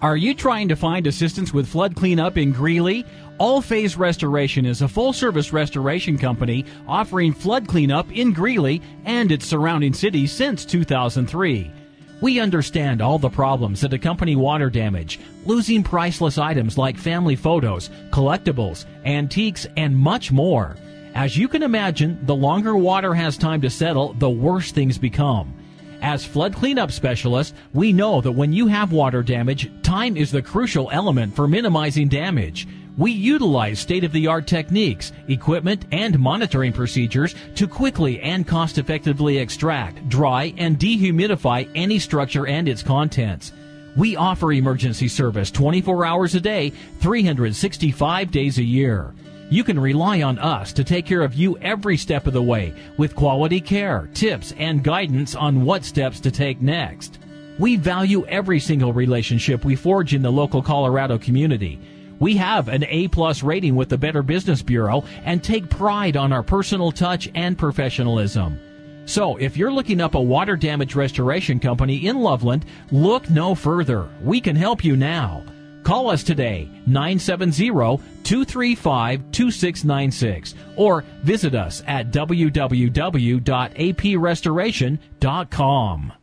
Are you trying to find assistance with flood cleanup in Greeley? All Phase Restoration is a full-service restoration company offering flood cleanup in Greeley and its surrounding cities since 2003. We understand all the problems that accompany water damage, losing priceless items like family photos, collectibles, antiques, and much more. As you can imagine, the longer water has time to settle, the worse things become. As flood cleanup specialists, we know that when you have water damage, time is the crucial element for minimizing damage. We utilize state-of-the-art techniques, equipment, and monitoring procedures to quickly and cost-effectively extract, dry, and dehumidify any structure and its contents. We offer emergency service 24 hours a day, 365 days a year. You can rely on us to take care of you every step of the way with quality care, tips, and guidance on what steps to take next. We value every single relationship we forge in the local Colorado community. We have an A+ rating with the Better Business Bureau and take pride on our personal touch and professionalism. So if you're looking up a water damage restoration company in Loveland, look no further. We can help you now. Call us today, 970-235-2696, or visit us at www.aprestoration.com.